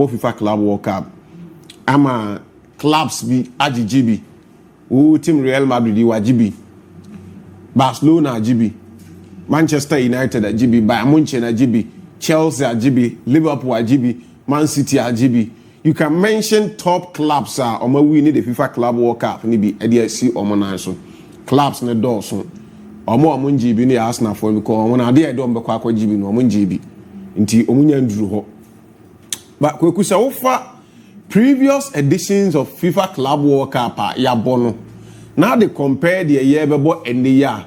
yɛbɔ FIFA Club World Cup ama clubs bi AGB wo team Real Madrid wa GB Barcelona GB Manchester United GB Bayern Munchen GB Chelsea GB Liverpool GB Man City GB. You can mention top clubs on we need the FIFA Club World Cup ni bi EDC omo so clubs ne door so omo GB ni Arsenal for because omo na dey do mbekwa akwa GB no omo GB nti omo nya nduru ho. But kweku se wo fa previous editions of FIFA Club World Cup ya bono. Now they compare the year bebo and the year.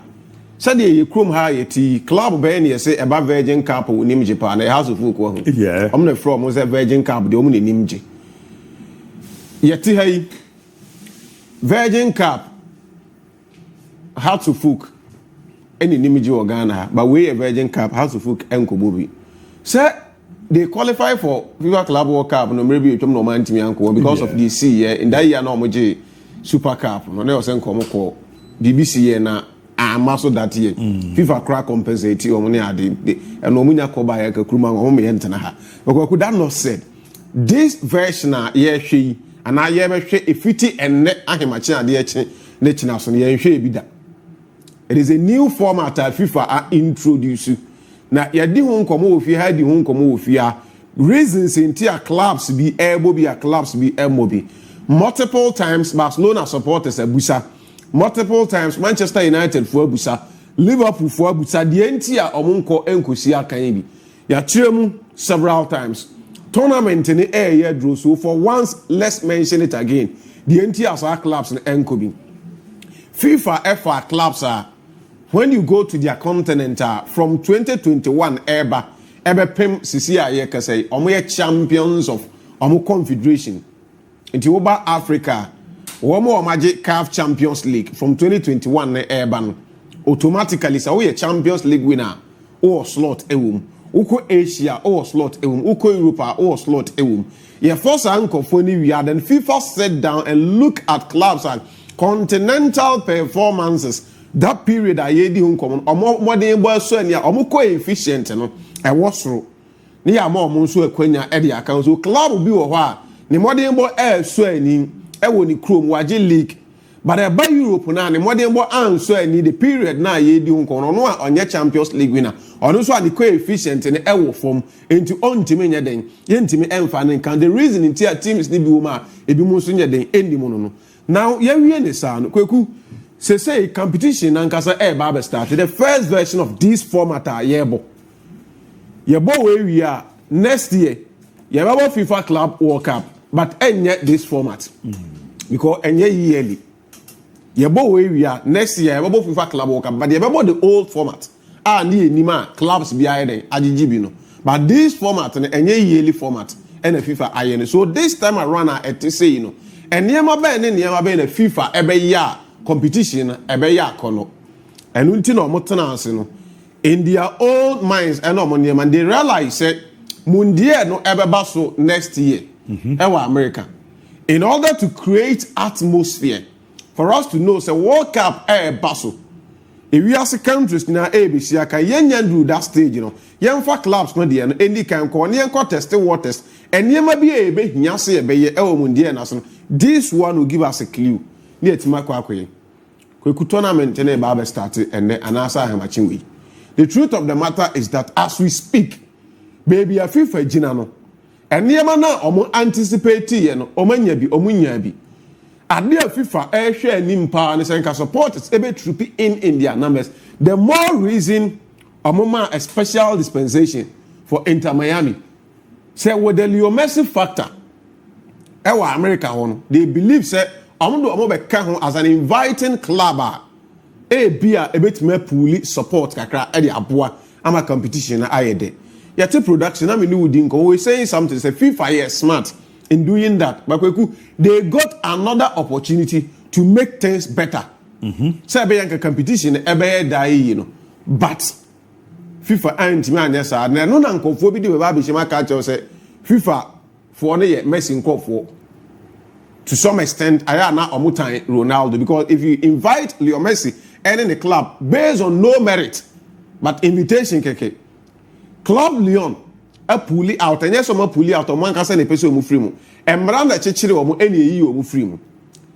Said the Chrome High club Ben say about Virgin Cup with Nimji Pan, a house of folk. Yeah, I'm not from was a Virgin Cup, the only Nimji. Yet, hey, Virgin Cup, house of folk, any Nimji or Ghana, but we a Virgin Cup, house of folk, and Kobubi. Sir, they qualify for FIFA Club World Cup, no maybe no man to me uncle because of DC, yeah, in that year, no Moji Super Cup, no, there was some call BBC na. I'm also that year. FIFA crack compensate or money and Omunya Koba Kruma or Mentanaha. But could that not said this version, yeah, she and I ever say a 50 and net Ahimachin, the national, yeah, she be that. It is a new format that FIFA are introduced. Now, you didn't come over if you had the home come over here. Reasons in tier clubs be able be a clubs be MOB. Multiple times, Barcelona supporters a busa. Multiple times Manchester United for Abusa, Liverpool for Abusa, the entire Omunko Enkosia Kanibi. Ya chiremu several times. Tournament in the air drew so for once, let's mention it again. The entire clubs in Enkobi. FIFA FR clubs are when you go to their continent from 2021 Eba Pem Sisia Yekase, Omo champions of Omo Confederation. Into Oba Africa. One more Magic CAF Champions League from 2021 Urban automatically so we a Champions League winner or slot Uko Asia or slot Uko Europa or slot Yeah, first anchor for New Year then FIFA sat down and look at clubs and continental performances that period I yedi uncommon or more than boy so and or coefficient and what's through near more monso Quenya Eddie account so club will be a while the modern boy swearing Ewoni Chrome waje league but e ba Europe na ne modern bo answer any the period na ye di nkono no a onye Champions League winner ono so the coefficient ne ewo form into ontimi nya den ye ntimi emfa ne kan the reason in teams ni bi wo ma e bi mu so nya den endi mu no now ye wie ne sa no kweku say competition nankasa e ba start the first version of this format yebo we we are next year ye ba FIFA Club World Cup but enye this format because enye yearly yebo we are next year yebo FIFA Club World Cup but yebo the old format ni enima clubs behind den AGB no but this format enye yearly format and FIFA ayene so this time around at say you know enema be na FIFA ebe ya competition ebe ya kono enu nti no motena ase no in their old minds and no they realize say mundial no ebe ba so next year America. In order to create atmosphere for us to know say World Cup Basel. If we are countries na ABC aka yenyan do that stage you know. Yenfa clubs no dey any kan ko ne yenko test waters and yema bi ebe hia se ebe ye mundial na so. This one will give us a clue. Ne etima kwa akoye. Kweku tournament na ba start and anasa hamachin we. The truth of the matter is that as we speak baby a FIFA gina no and niema na omo anticipate ye no omanya bi omunya bi ade a FIFA share nim pa ne senka support is able to be in their numbers the more reason omoma a special dispensation for Inter Miami say with the Leo Messi factor ewa America ho they believe say omo be ka ho as an inviting club bia ebetime puli support kakra e de aboa ama competition na ayede yet production I mean we saying something say FIFA is smart in doing that but they got another opportunity to make things better say be yanka competition ebe die you know but FIFA ain't me anya sa na no na nkofo bi de be ba be shema ka che say FIFA for ne Messi nkofo to some extent aya na omutan Ronaldo because if you invite Leo Messi in the club based on no merit but invitation keke Club Lyon a pulley out and yes some pulley out on one can send a person free mu and Miranda chichiri or any year free mu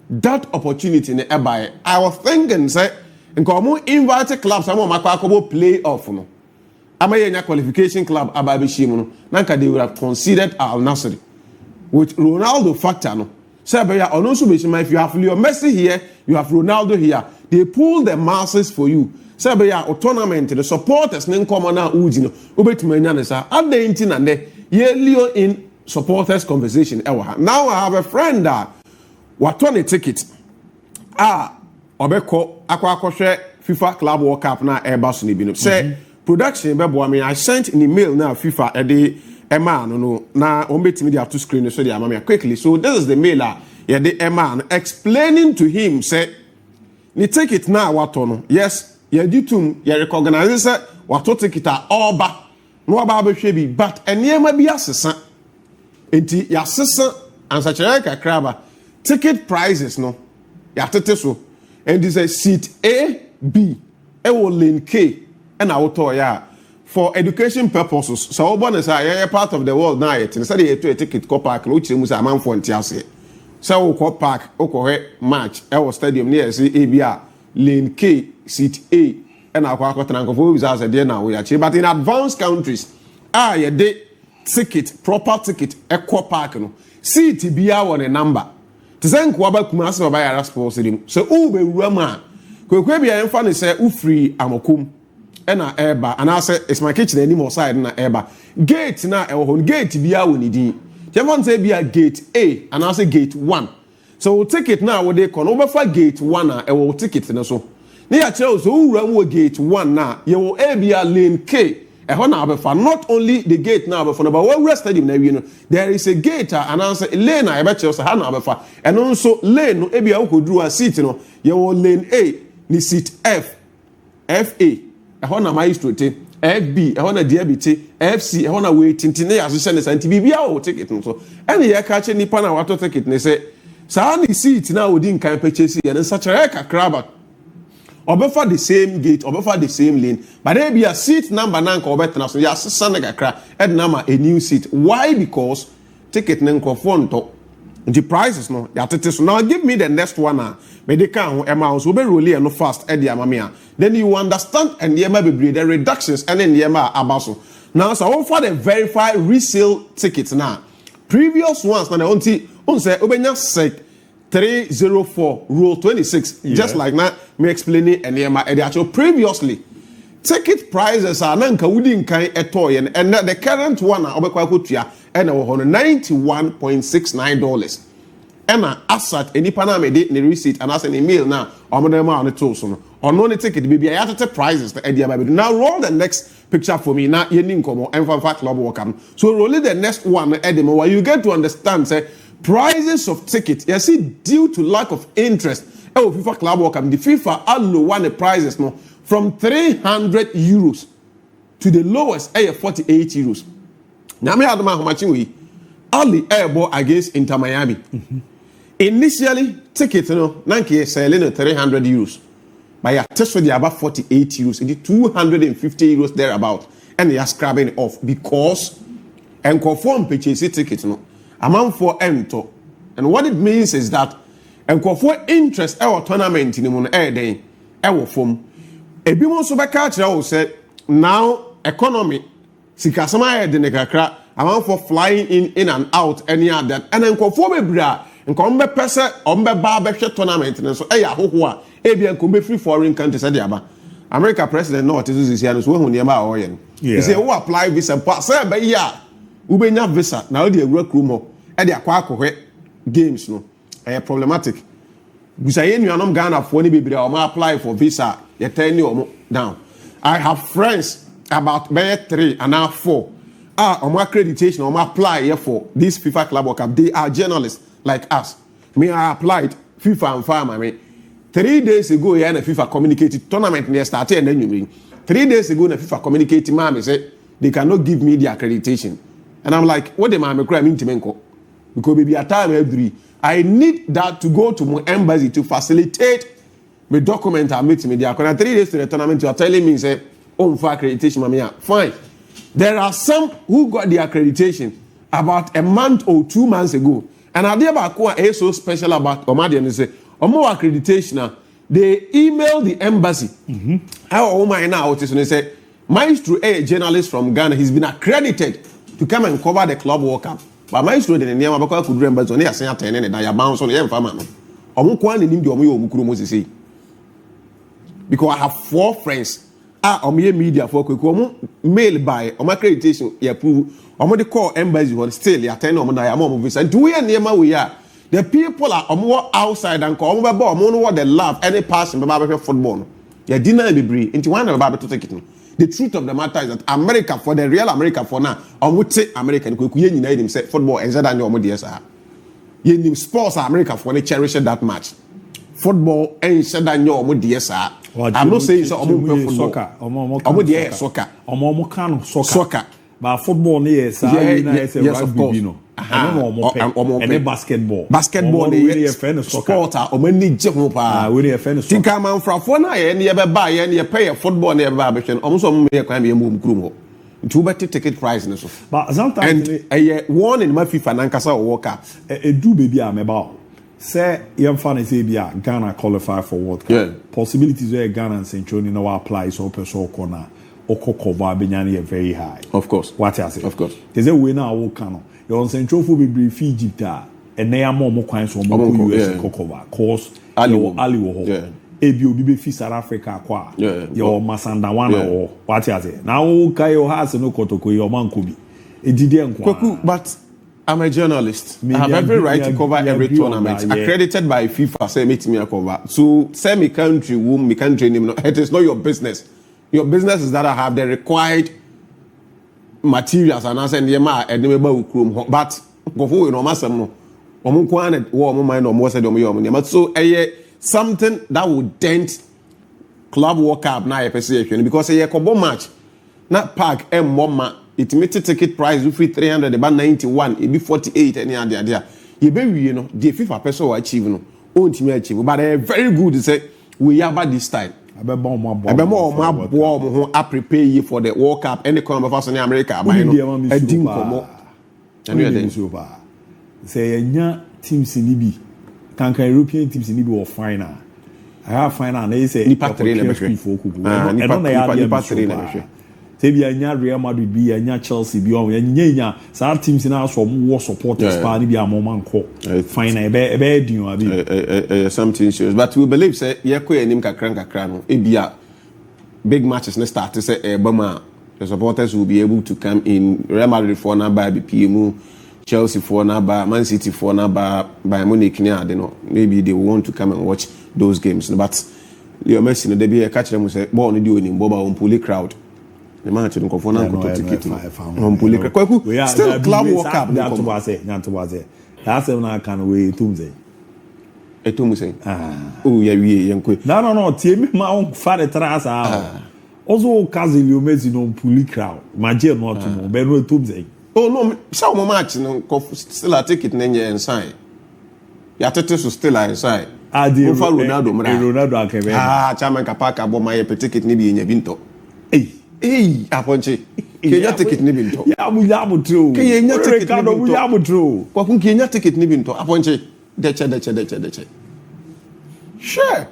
that opportunity in the abai I was thinking say and come invite clubs some of my play off no Amaya qualification club abai shimu nanka they would have considered Al Nassr with Ronaldo factor no say beya ono so be if you have Leo Messi here you have Ronaldo here they pull the masses for you say beya o tournament the supporters nen come na uji no obetuma nya ne sa adenti na ne ye Leo in supporters conversation now I have a friend that what on a ticket obeko akwa FIFA Club World Cup na Airbus ni binu say production bebo I sent an email na FIFA e Emma no na ombetimi dey to screen so dey amame quickly so this is the mail yeah the Emma explaining to him say ni ticket na wato no yes ye ditum ye recognize say wato ticket oba no oba be hwe bi but enema bi asesa enti ya sesa ansachere kakraba ticket prices no ya tete so and this is seat A B e wo lane K and auto ya for education purposes so obo say you're part of the world now it say you to a ticket co park no chire mu say amanfo ntiase so wo co park okọ match e wo stadium near say ABA lane K seat A and akwa trankofo visa say there na we ya but in advanced countries you dey ticket proper ticket e co park no seat bia won a number tzenko aba kumase baba ya sports rim so u be wura ma kwekwe bia emfa ne say u free amokum na eba and I say it's my kitchen anymore side na eba gate na e ho gate bia woni din jemon say bia gate A and I say gate 1 so ticket na wo dey kon wo befa gate 1 na e wo ticket ne so ne ya kire so wura mu gate 1 na ye wo A bia lane K e ho na befa not only the gate na befa no but we stadium na wi no there is a gate and I say lane na e be kire so ha na befa eno so lane no e bia wo koduru a seat no ye wo lane A ni seat F FA ehona maestro te FB ehona DIABY te FC ehona waiting te na asose ne santi bibia o ticket no so ene ye ka che nipa na wato ticket ne se sa ni seat na odi nkan purchase ye ne sachere kakraba obefa the same gate obefa the same lane but there be a seat number na nka obetena so ya sesa na kakra ed na ma a new seat why because ticket ne nkofo nto the prices no ya tete so now give me the next one medical ho ema so be roll e no fast e dia mamia then you understand and yema be the reductions and then yema abaso now so one for the verified resale tickets now previous ones na on say obenya sec 304 rule 26 just like that me explaining and yema e actual previously ticket prices are nanka wudi nkan etoy and the current one obekwa kotua and $91.69 Emma asat enipa na me de ne receipt and as an email now omodema on the tools no ono ne ticket baby I had to prices the idea baby now roll the next picture for me now ye ninkomo MON-FRI club work so roll the next one edemo where you get to understand say prices of ticket you see due to lack of interest FIFA club work the FIFA allow one the prices no from 300 euros to the lowest 48 euros now me adoma how much we only airborne against Inter Miami. Initially, ticket no, nanki selling 300 euros. But your test for the about 48 euros, and the 250 euros thereabout, and they are scrubbing off because and conform purchase ticket no. Amount for ento, and what it means is that and for interest our tournament in the moon air day, our form. A bit more super culture said now economy. Sikasama de nekakra amount for flying in and out any other and then conform a bra and come be pesa ombe barbecue tournament so ya hoho a bia come free foreign countries e aba America president no it is here so hu niam a oyen he say who apply visa pass say be ya u benya visa na o de awura krumo e de akwa akohwe games no problematic busa ye nuanom Ghana for ni bebre o ma apply for visa ye turn ni o down I have friends about 3 and now 4 on my accreditation on my apply here for this FIFA Club World Cup. They are journalists like us. Me I applied FIFA and farm. I mean 3 days ago yeah the FIFA communicated tournament near started and then you mean 3 days ago the FIFA communicated mommy said they cannot give me the accreditation and I'm like what the mommy cry mean to menko because maybe a time every I need that to go to my embassy to facilitate the document I made to me the 3 days to the tournament you are telling me say for accreditation, mamia. Fine. There are some who got the accreditation about a month or 2 months ago. And idea about is so special about Omadian is say, Omo accreditation, they email the embassy. How Oma now is and say, Maestro, a journalist from Ghana, he's been accredited to come and cover the Club World Cup. But Maestro didn't know about could remember on the Asana 10 and I bounce on the Emfama. Omukwan in India, Omukurumo because I have 4 friends. Media for mail by accreditation, you approve. They call embassy on still, you attend on the and do we near we are. The people are more outside and call what they love any person about football. Your dinner be brave into one about to take it. The truth of the matter is that America, for the real America for now, I would say American could unite him say football and than your DSR. You sports America for they cherish that match. Football and said than your DSR. I'm not saying it's soccer. Soccer. But football yes, yes, of course. And basketball. Basketball is sport. Many we are think I'm from for now. And you buy and you pay a football near barbecue. Almost a crime you move crew. Two better ticket price. But sometimes a one in my FIFA and Casa Walker. A do baby I'm about. Say, young fan say, Ghana qualify for World Cup. Yeah. Possibilities where Ghana and St. John now apply so per so corner. Okokova Benyani are very high. Of course. What I say? Of course. There's a winner I will come. You're on St. John for be brief Egypt, and they are more coins from US Kokova. Course, Ali Woho. Yeah. ABOU be South Africa. Yeah. Your Masandawana or what I say. Now, Kayo has no Kotoko, your man could be. It didn't. But I'm a journalist. I have every right to cover every tournament. Accredited by FIFA, say meet me a cover. So, say me country, me country, it is not your business. Your business is that I have the required materials and I send them out and but before you know, Massamo, so something that would dent Club World Cup now because a combo match, not park and mama. It made a ticket price of 300, about 91, it be 48, any other. You be, you know, the FIFA person will achieve, no, won't me achieve, but very good to say we have at this time. I prepare you for the World Cup, any kind of us in America. I didn't come up. Say, young teams in Libya, European teams in Libya or final. I have final, and they say, Real Madrid be a Chelsea be on some teams in our war supporters party be a moment call fine a bed something serious but we believe say Yako and Nimka Krano it big matches next start to say Bama the supporters will be able to come in Real Madrid for now by BPMU Chelsea for now by Man City for now by Munich near they know maybe they want to come and watch those games but you're messing they be a catch them say born to do in Boba on Puli crowd. The man to go for now ticket. Still Club World Cup. That's when can wait Tuesday. A Tuesday. Oh, yeah, no. Team my own father trasa. Also, cousin, you made no Puli crowd. My dear, not to know. Ben Tuesday. Oh, no, some match still a ticket and sign. Your tickets still inside. I did Ronaldo. Chairman Kapaka bought my ticket, maybe in your vinto. Hey, Aponche. Kenya ticket nibinto. Yamu true. Kenya ticket nibinto. Yamu true. Kwa Kenya ticket nibinto. Aponche. Deche. Sure.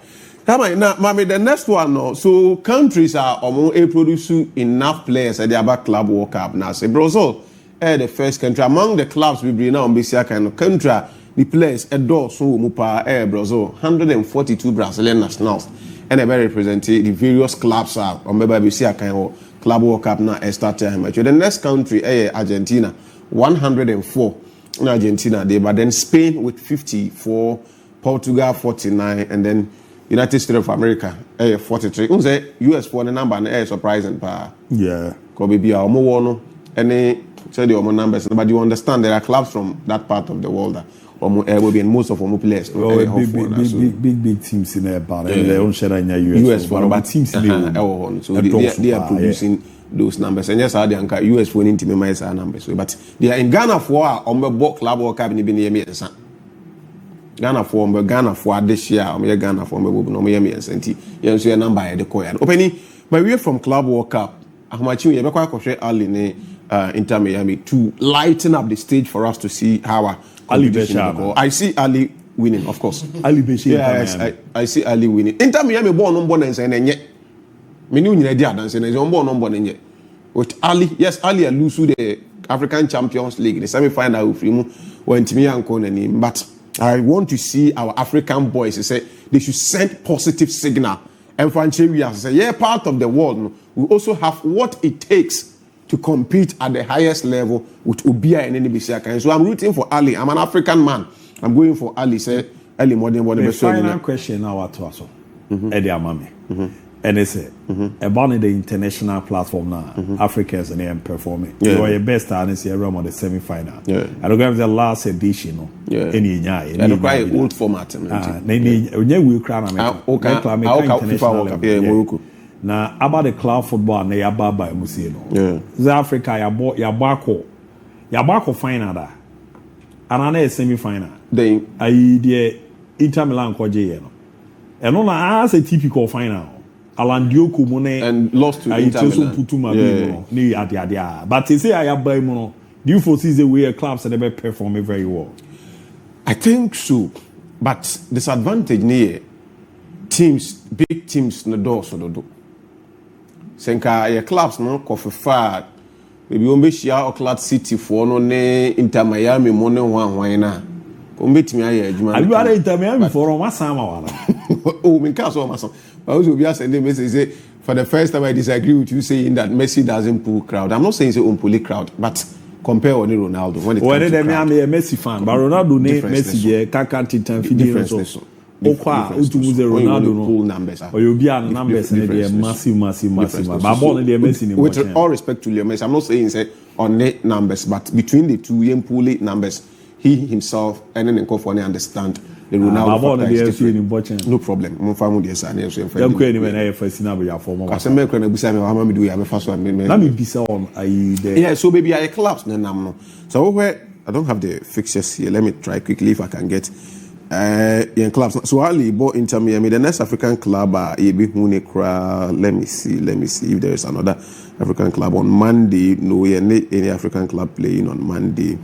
Now, mommy, the next one no. So countries are produce enough players at the ABOU Club World Cup. Now, say Brazil, the first country among the clubs we bring now on this kind of country. The players adore so mupa Brazil 142 Brazilian nationals. And they represent the various clubs are on BBC kind of Club World Cup now started. The next country Argentina 104 in Argentina there, but then Spain with 54, Portugal 49, and then United States of America 43. US for the number and surprising pa. Yeah. Could be our more any say the numbers, but you understand there are clubs from that part of the world that will be in most of our players. Big teams in there, but they don't share in US for but teams in there. So they are producing those numbers. And yes, I think US for team members are numbers. But they are in Ghana for on the Club World Cup in the Ghana for this year. Ghana for me, no me and senti. You see a number at the coin. Opening, but we are from Club World Cup. Ahomachi we be kwa kohwe Ali ne Inter Miami to lighten up the stage for us to see how our Ali go. I see Ali winning, of course. Ali Beshi. Yes, I see Ali winning. Inter Miami born on born and enye. Me ni nyina di adanse na on born on born enye. With Ali, yes, Ali lose to the African Champions League, the semi-final with him when Timmy and but I want to see our African boys say they should send positive signal. And Franche, we say, yeah, part of the world, we also have what it takes to compete at the highest level with Ubia and NBC. So I'm rooting for Ali. I'm an African man. I'm going for Ali. Say Ali more than what the final question now to us. Eddie Amami. And it's about the international platform now. Africans and them performing. You are your best and it's your on the semi-final. I don't have the last edition. Any quite old format. We crown now about the club football na yababa emusie no. The Africa yabako final da. Anana semi-final. Then ayi the Inter Milan koje no. Eno na as a typical final. Alan Dioko Mone and lost to Inter Milan. But they say I have buy mono. Do you foresee the way clubs that they perform very well? I think so. But disadvantage near teams, big teams no door so do. Senka your clubs no coffee far. Maybe we share Oakland City for no ne Inter Miami money one na. Umbetimi aye adwuma. Abi ara Inter Miami for on wasama wala. Oh, me can so maso. I also be sending message say for the first time I disagree with you saying that Messi doesn't pull crowd. I'm not saying say pull crowd, but compare on Ronaldo when it comes to crowd. I'm a Messi fan, but Ronaldo ne Messi je can't time difference. Okwa utubuze Ronaldo no pull numbers. Or you be an numbers and they massive. But born the Messi with all respect to Leo Messi, I'm not saying say on net numbers, but between the two yem pull numbers, he himself and then Nkofone understand. The Ronaldo no problem. Mo famu dey say na so en fa. Dem ko eni me na e fa sina be ya form. Ka se me ko na busa me wa me do ya me fa so me. Na me bisa on ayi there. Yeah, so baby I collapse na nam no. So where I don't have the fixtures here. Let me try quickly if I can get in clubs. So Ali bought Inter Miami, the next African club ABOU Hunekra. Let me see if there is another African club on Monday. No, any African club playing on Monday.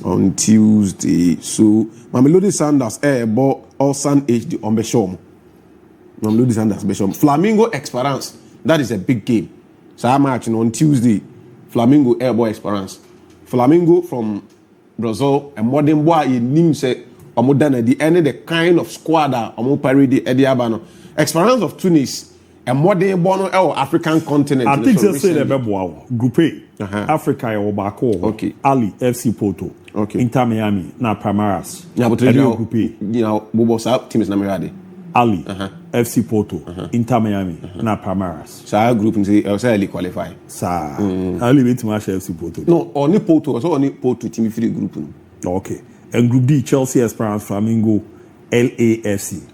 On Tuesday, so Mamelodi Sanders bought Ulsan HD on Beshom. Mamelodi Sanders Beshom. Flamingo Esperance. That is a big game. So I'm matching on Tuesday. Flamingo bought Esperance. Flamingo from Brazil and modern boy in Nim say Amodana the end the kind of squad that Amo parody Eddie Abano. Esperance of Tunis. And modern bono African continent. I think they say the Bebo Group A. Africa Obako. Okay. Ali FC Porto. Okay. Inter Miami na Palmeiras. Yeah, but Group A. You know, Bobo team is na mirade. Ali FC Porto. Inter Miami na Palmeiras. So our group say Ali qualify. Sa Ali beat match FC Porto. No, only Porto. So only Porto team free group. Okay. And Group D, Chelsea Esperance, Flamingo, LAFC.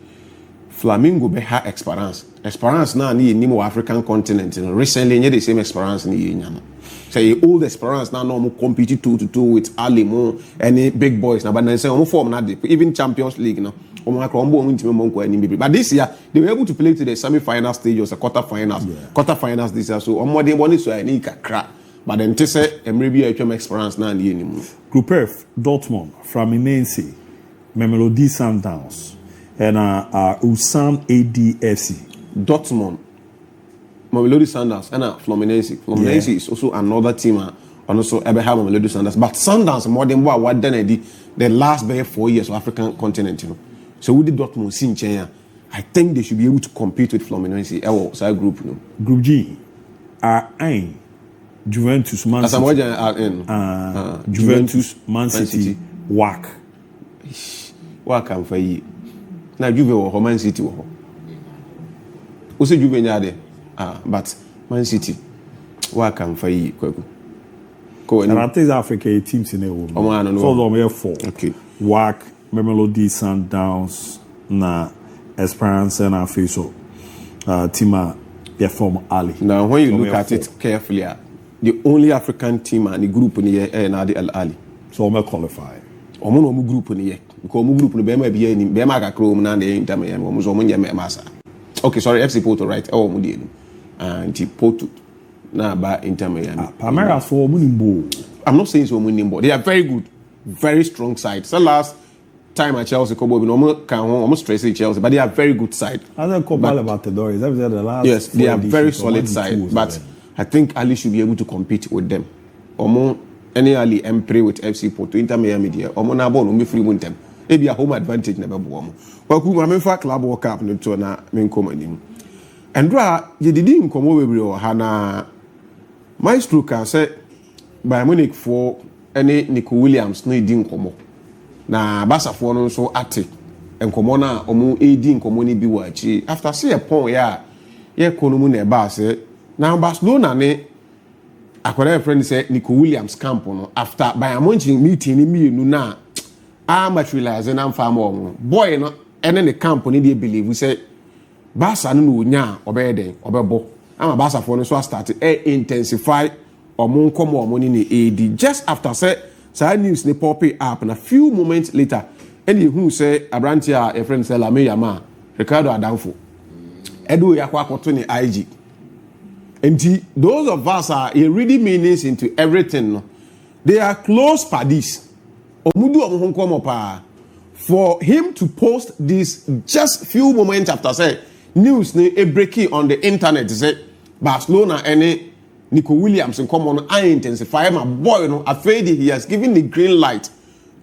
Flamingo be ha Esperance. Esperance now ni more African continent. Recently, the same Esperance ni nyama. Say old Esperance now no compete 2-2 with Ali Mo any big boys now. But then say form na even Champions League now. But this year they were able to play to the semi-final stage or the quarter-finals this year. So more than one is so I need crack. But then say maybe I can Esperance now ni anymore. Group F, Dortmund, Fluminense, Mamelodi Sundowns, and Ulsan ADFC. Dortmund, Mamelodi Sundowns, and Fluminense. Fluminense is also another team, and also Abraham Mamelodi Sundowns. But Sundowns more than what done the last 4 years of African continent, you know. So we did Dortmund see in China. I think they should be able to compete with Fluminense. Side group, you know. Group G, RN, Juventus, Man City. Juventus, Man City, WAC. WAC am for you. Now Juve or Man City. Also Juve there. But Man City. WAC am for you. And I think Africa teams in the world. So we have 4. Okay. WAC, Mamelodi Sundowns, na Esperance and Afiso. Tima, they form Ali. Now when you look at it carefully, the only African team and the group in the year are the Al Ali. So we qualify. Omo group in the year. Because omo group no be ma be ni be ma ka kro na the Inter Miami omo so omo nyame masa. Okay, sorry, FC Porto right. Oh omo die. And Porto Nah, but Inter Miami. Palmeiras for Munimbo. I'm not saying so Munimbo. They are very good, very strong side. So last time at Chelsea, Kobo, we almost stress Chelsea, but they are very good side. I don't know about the Libertadores. That was the last. Yes, they are very solid side. But I think Ali should be able to compete with them. Any Ali M3 with FC Porto, Inter Miami, Omo na ball, we free win them. Maybe a home advantage never bomb. Well, we have Club World Cup no to na main common. And you didn't come over with Hana Maestro can say by Munich for any Nico Williams no didn't come. Na Barca for no so ate and come na omo AD come bi wachi after see a point ya kono na ba say now Barcelona ne akwara friend say Nico Williams camp no after by a meeting ni mienu na materialize na mfa mo boy no ene ne camp ni dey believe we say Barca no nya obede obebo ama Barca for no so start intensify omo nkomo omo ni AD just after say news ne pop up and a few moments later and who say Abrantia a friend say Lamine Yamal Ricardo Adamfo Edu yakwa koto ni IG and those of us are reading meanings into everything no? They are close parties omudu omo pa for him to post this just few moments after say news ne a breaking on the internet say Barcelona any Nico Williams and come on I intensify my boy no afraid he has given the green light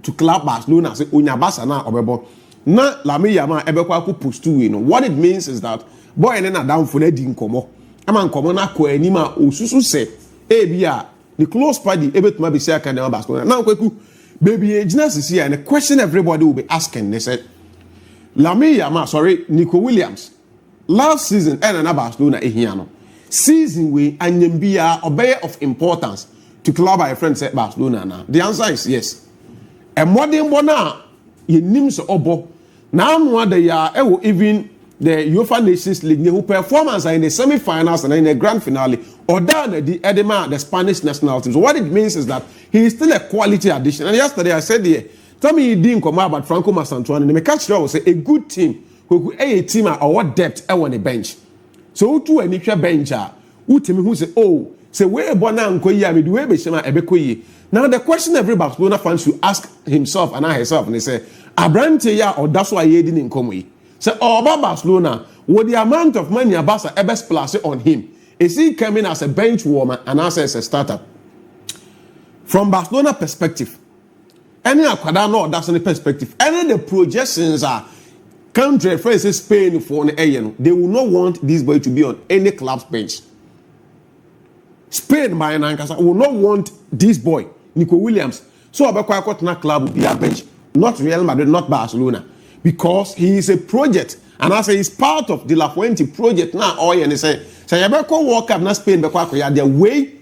to club Barcelona say onya Barca na obebo na Lamine Yamal ebekwa ku push to win. What it means is that boy na down for di nkomo ama nkomo na ko anima osusu se ebia the close party ebetuma be say kan Barcelona na kwaku baby ejina sisi and the question everybody will be asking they said Lamine Yamal Nico Williams last season na Barcelona ehia no season we anyambia obey of importance to club by a friend said Barcelona now. The answer is yes. And modern bona ye nims obo now no they are even the UEFA Nations League who performance in the semi-finals and in the grand finale or down the Edema the Spanish national team. So what it means is that he is still a quality addition. And yesterday I said here, tell me he didn't come out about Franco Masantuan and the catch was say a good team who could a team or what depth on the bench. So to any bencher, who tell me who say, oh, say where bona nkoyi me do be shema ebekoyi. Now the question every Barcelona fan should ask himself and herself, and they say, Abrante ya or that's why he didn't come with. Say, oh, about Barcelona, with the amount of money Barca ever splashed on him, is he coming as a bench warmer and as a starter? From Barcelona perspective, any Aquadano that's any perspective, any the projections are. Country friends Spain for an AN. They will not want this boy to be on any club's bench. Spain by Nankasa will not want this boy, Nico Williams. So Abakwa club will be a bench. Not Real Madrid, not Barcelona. Because he is a project. And I say he's part of the La Fuente project now. Oh, and they say Abakwa World Cup, not Spain, Bakwa, their way,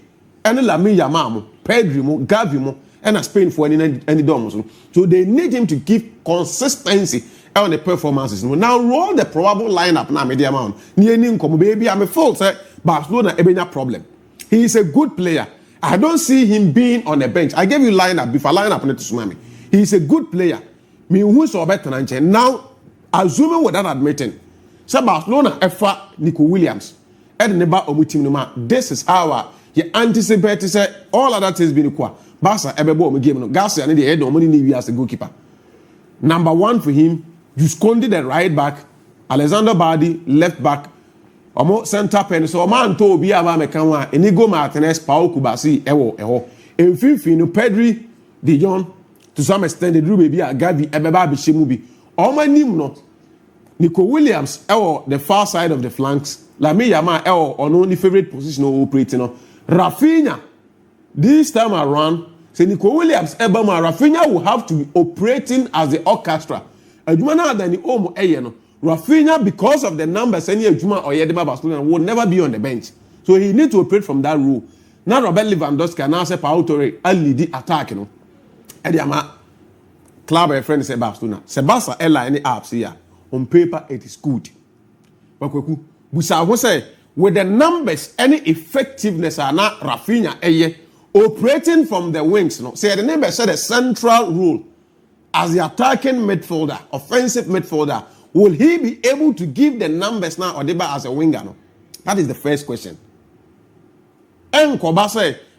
and Lamine Yamal, Pedro, Gavi, and a Spain for any domos. So they need him to give consistency on the performances. Now roll the probable lineup now media amount. Baby, I'm a fault. Barcelona ebenya problem. He is a good player. I don't see him being on the bench. I gave you lineup before lineup on the tsunami. He is a good player. Me who saw better than now, assuming without admitting, so Barcelona efa Nico Williams. This is how you anticipate to say all other things being equal. Barca ebebo me game no. Garcia and the head no money need as a goalkeeper. Number one for him. You scolded the right back, Alexander Bardi, left back, Omo center pen. So man to be aba mekanwa, Inigo Martinez, Pau Kubasi, eho. Enfifino Pedri, De Jong, to some extent the Drew baby Gavi, Ebeba Bishimubi. All my name no. Nico Williams, the far side of the flanks. Lamine Yamal, on only favorite position operating on. Rafinha, this time around, say Nico Williams, Ebama, Rafinha will have to be operating as the orchestra. Rafinha, because of the numbers, any Juma or Yedema Barcelona will never be on the bench. So he needs to operate from that rule. Now Robert Lewandowski now say Pau Torre lead the attack, you know. Ediama club a friend say Barcelona. Sebasa Ella any apps here. On paper it is good. But Busa who say with the numbers, any effectiveness are not Rafinha operating from the wings, you know. Say the neighbor said a central rule. As the attacking midfielder, offensive midfielder, will he be able to give the numbers now or as a winger? No? That is the first question. Enko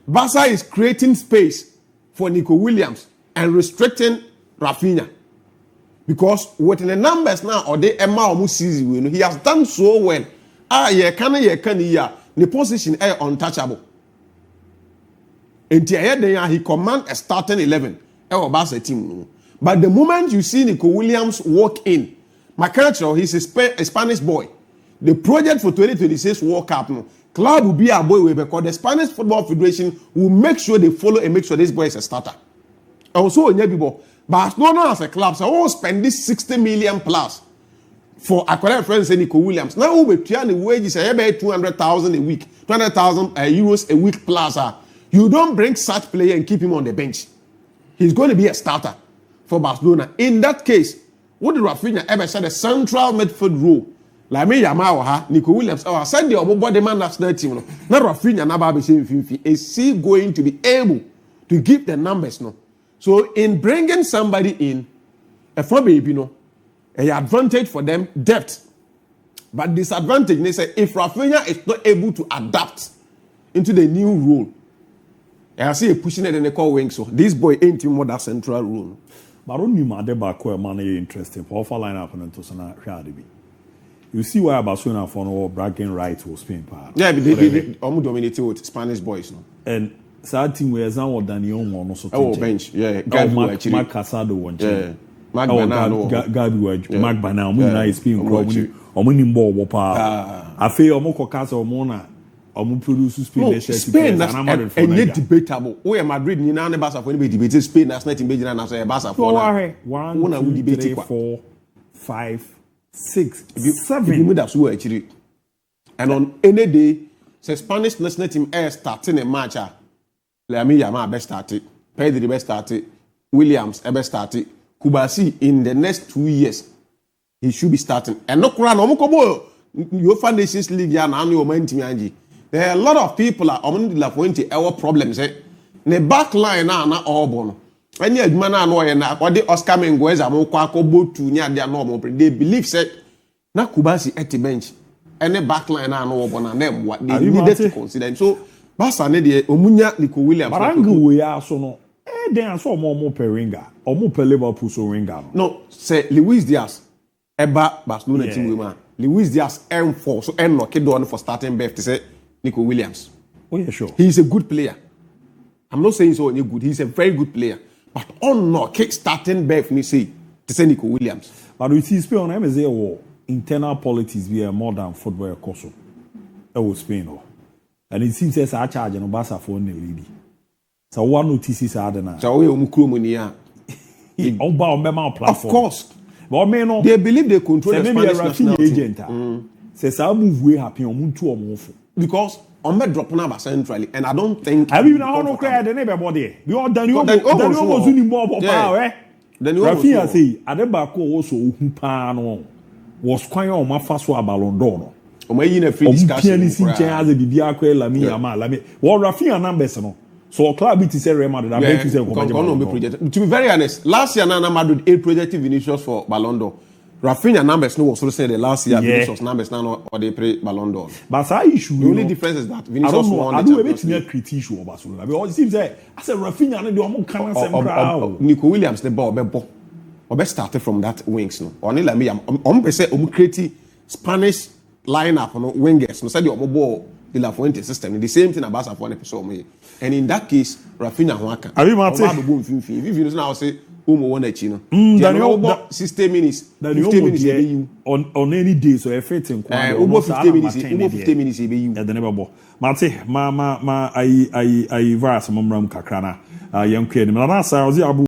Barca is creating space for Nico Williams and restricting Rafinha. Because with the numbers now, or the Emma season, he has done so well. The position is untouchable. And he command a starting 11. Barca team. But the moment you see Nico Williams walk in, Macacho, he's a Spanish boy. The project for 2026 World Cup, club will be a boy because the Spanish Football Federation will make sure they follow and make sure this boy is a starter. Also, Barcelona as a club, so we'll spend this 60 million plus for acquiring friends and Nico Williams. Now we'll be paying the wages about 200,000 a week, 200,000 euros a week plus. You don't bring such player and keep him on the bench. He's going to be a starter for Barcelona. In that case, what did Rafinha ever said? A central midfield role. Lamine Yamal, Nico Williams. I said the body man national team. Now Rafinha, now is he going to be able to give the numbers? No. So in bringing somebody in, a advantage for them, depth. But disadvantage, they say, if Rafinha is not able to adapt into the new role, I see a pushing it in the core wing. So this boy ain't even more that central role. But only my debate money interesting. Powerful lineup and to sana DIABY. You see why Barcelona for no bragging rights will Spain part. Yeah, but they almost dominated with Spanish boys, no. And sad team where Zan or Daniel one also. Oh, bench, yeah. Mark Casado one. Yeah. Mark Banano. Mark Banano. We know Spain crowd. Omuni ball wapa. I feel Omoko Casa or Mona. Produce Spain. No, Spain and yet debatable. We are Madrid. You know, Barca for anybody debated Spain. That's not in Beijing and that's Barca for now. 1, 2, 3, 4, 5, 6, 7. That's who actually. And on any day, the Spanish national team is starting a match. Lamine Yamal best started. Pedri best started. Williams best started. Kubasi in the next 2 years, he should be starting. And no Quran, UEFA Nations League, ya na anu team. There are a lot of people on the point our problems. The back line na all born. Any adman na what the Oscar Mengueza Mokwako boat to near their normal. They believe said na Kubasi at the bench. Any back line na all born and them what they needed to consider. So Barca need Omunya Nico Williams. Barangu we are so no. Then so more per ringer or more per Liverpool so ringer. No, say Luis Diaz. Eba Barcelona team woman. Luis Diaz M4 so M no kid for starting Beth to say Nico Williams. Oh yeah, sure. He's a good player. I'm not saying so good. He's a very good player. But on no kick starting Beth me say to say Nico Williams. But we see Spain on MSA war internal politics be more than football course. That was Spain. And it seems as a charge and Barca for the lady. So one notices are now. So we platform. Of course. But men no. They believe they control the Spanish national agent. Says I move way happy on two or more. Because I'm not dropping out centrally, and I don't think. I mean, I don't care the neighbor body. We all done. You was in more power. Then Rafinha say, Adebako also who pan was quite on my first one Ballon d'Or. Or may in a free discussion. As a Bibiaque, Lamine, Yamal, well, Rafinha numbers no. So club it is a Real Madrid. To be very honest, last year Nana Madrid 8 projected Vinicius for Ballon d'Or. Rafinha numbers no was also said the last year Vinicius numbers now or they play Ballon d'Or. But our issue the only difference is that Vinicius won. I don't know if critique of Barcelona. Because it seems that I said Rafinha and the Omo can Nico Williams the ball or best started from that wings no. Only like me I'm say create Spanish lineup no wingers no said the Omo ball the La Fuente system the same thing about Barca for an episode. And in that case, Rafinha Huaka. Are you Martin? If you know, I'll say, one at Chino. Daniel, 60 minutes. 50 minutes. On any day, so if it's in 50 minutes, 50 minutes, you. The never bought. Martin, I verse Mamram Kakrana, young kid. Manasa, I was